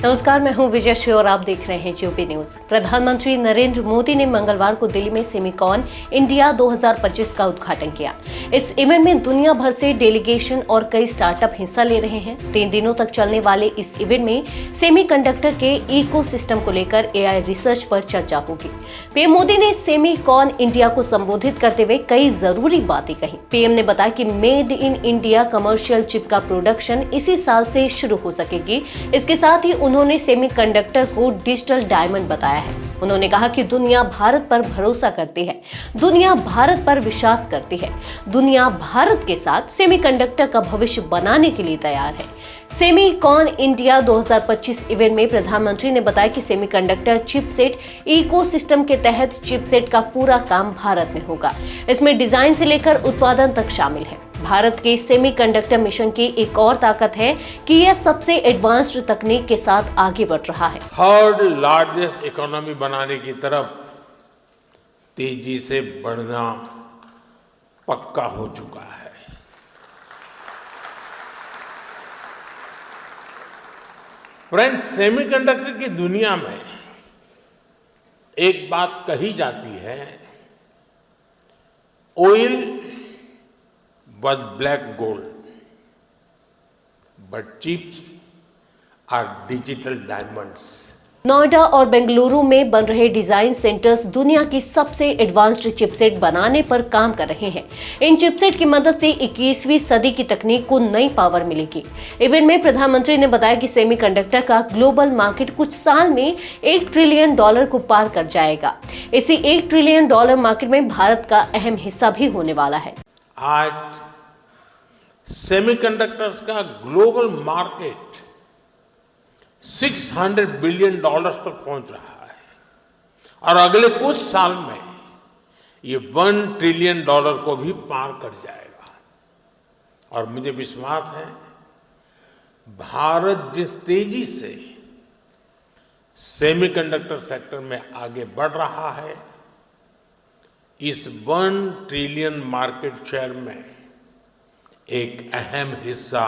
नमस्कार, मैं हूं विजय श्री और आप देख रहे हैं यूपी न्यूज। प्रधानमंत्री नरेंद्र मोदी ने मंगलवार को दिल्ली में सेमिकॉन इंडिया 2025 का उद्घाटन किया। इस इवेंट में दुनिया भर से डेलीगेशन और कई स्टार्टअप हिस्सा ले रहे हैं। 3 दिनों तक चलने वाले इस इवेंट में सेमीकंडक्टर के इकोसिस्टम को लेकर एआई रिसर्च पर चर्चा होगी। पीएम मोदी ने सेमिकॉन इंडिया को संबोधित करते हुए कई जरूरी बातें कही। पीएम ने बताया कि made in India commercial chip का प्रोडक्शन इसी साल से शुरू हो सकेगी। इसके साथ ही उन्होंने सेमीकंडक्टर को डिजिटल डायमंड बताया है। उन्होंने कहा कि दुनिया भारत पर भरोसा करती है, दुनिया भारत पर विश्वास करती है, दुनिया भारत के साथ सेमीकंडक्टर का भविष्य बनाने के लिए तैयार है। सेमिकॉन इंडिया 2025 इवेंट में प्रधानमंत्री ने बताया कि सेमीकंडक्टर चिपसेट इकोसिस्टम के तहत चिपसेट का पूरा काम भारत में होगा। इसमें डिजाइन से लेकर उत्पादन तक शामिल है। भारत के सेमीकंडक्टर मिशन की एक और ताकत है कि यह सबसे एडवांस्ड तकनीक के साथ आगे बढ़ रहा है। थर्ड लार्जेस्ट इकोनॉमी बनाने की तरफ तेजी से बढ़ना पक्का हो चुका है। फ्रेंड्स, सेमीकंडक्टर की दुनिया में एक बात कही जाती है, oil was black gold, but chips are digital diamonds. Noida और बेंगलुरु में बन रहे डिजाइन सेंटर्स दुनिया की सबसे एडवांस्ड चिपसेट बनाने पर काम कर रहे हैं। इन चिपसेट की मदद से 21वीं सदी की तकनीक को नई पावर मिलेगी। इवेंट में प्रधानमंत्री ने बताया कि सेमीकंडक्टर का ग्लोबल मार्केट कुछ साल में $1 ट्रिलियन को पार कर जाएगा। इसी $1 ट्रिलियन मार्केट में भारत का अहम हिस्सा भी होने वाला है। आज सेमीकंडक्टर्स का ग्लोबल मार्केट $600 बिलियन तक पहुंच रहा है और अगले कुछ साल में ये $1 ट्रिलियन को भी पार कर जाएगा। और मुझे विश्वास है, भारत जिस तेजी से सेमीकंडक्टर सेक्टर में आगे बढ़ रहा है, इस $1 ट्रिलियन मार्केट शेयर में एक अहम हिस्सा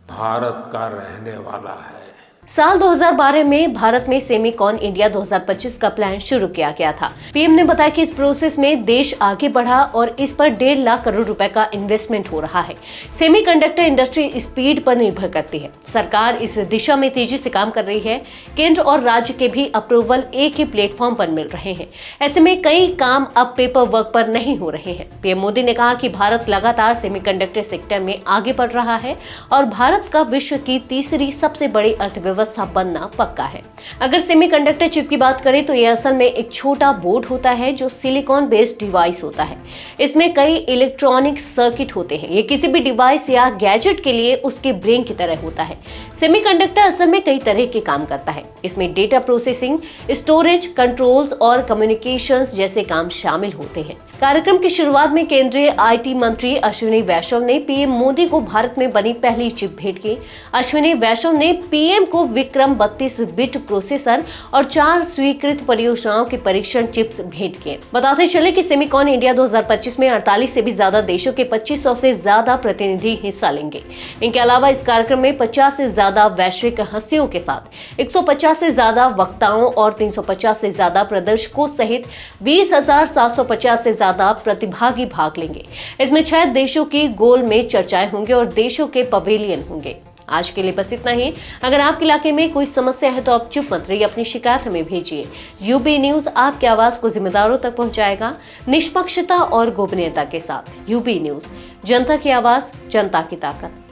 भारत का रहने वाला है। साल 2012 में भारत में सेमिकॉन इंडिया 2025 का प्लान शुरू किया गया था। पीएम ने बताया कि इस प्रोसेस में देश आगे बढ़ा और इस पर 1.5 लाख करोड़ रुपए का इन्वेस्टमेंट हो रहा है। सेमीकंडक्टर इंडस्ट्री स्पीड पर निर्भर करती है। सरकार इस दिशा में तेजी से काम कर रही है। केंद्र और राज्य के भी अप्रूवल एक ही प्लेटफॉर्म पर मिल रहे हैं। ऐसे में कई काम अब पेपर वर्क पर नहीं हो रहे हैं। पीएम मोदी ने कहा कि भारत लगातार सेमीकंडक्टर सेक्टर में आगे बढ़ रहा है और भारत का विश्व की तीसरी सबसे बड़ी अर्थव्यवस्था बनना पक्का है। अगर सेमीकंडक्टर चिप की बात करें तो यह असल में एक छोटा बोर्ड होता है जो सिलिकॉन बेस्ड डिवाइस होता है। इसमें कई इलेक्ट्रॉनिक सर्किट होते हैं। ये किसी भी डिवाइस या गैजेट के लिए उसके ब्रेन की तरह होता है। सेमीकंडक्टर असल में कई तरह के काम करता है। इसमें डेटा प्रोसेसिंग, स्टोरेज, कंट्रोल्स और कम्युनिकेशंस जैसे काम शामिल होते हैं। कार्यक्रम की शुरुआत में केंद्रीय आईटी मंत्री अश्विनी वैष्णव ने पीएम मोदी को भारत में बनी पहली चिप भेंट की। अश्विनी वैष्णव ने पीएम को विक्रम 32 बिट प्रोसेसर और 4 स्वीकृत परियोजनाओं के परीक्षण चिप्स भेंट किए। बताते चले कि सेमिकॉन इंडिया 2025 में 48 से भी ज्यादा देशों के 2500 से ज्यादा प्रतिनिधि हिस्सा लेंगे। इनके अलावा इस कार्यक्रम में 50 से ज्यादा वैश्विक हस्तियों के साथ 150 से ज्यादा वक्ताओं और 350 से ज्यादा प्रदर्शकों सहित 20,750 से ज्यादा प्रतिभागी भाग लेंगे। इसमें 6 देशों की गोल में चर्चाएं होंगी और देशों के पवेलियन होंगे। आज के लिए बस इतना ही। अगर आपके इलाके में कोई समस्या है तो आप चुप मत रहिए, अपनी शिकायत हमें भेजिए। यूबी न्यूज आपकी आवाज को जिम्मेदारों तक पहुंचाएगा, निष्पक्षता और गोपनीयता के साथ। यूबी न्यूज, जनता की आवाज, जनता की ताकत।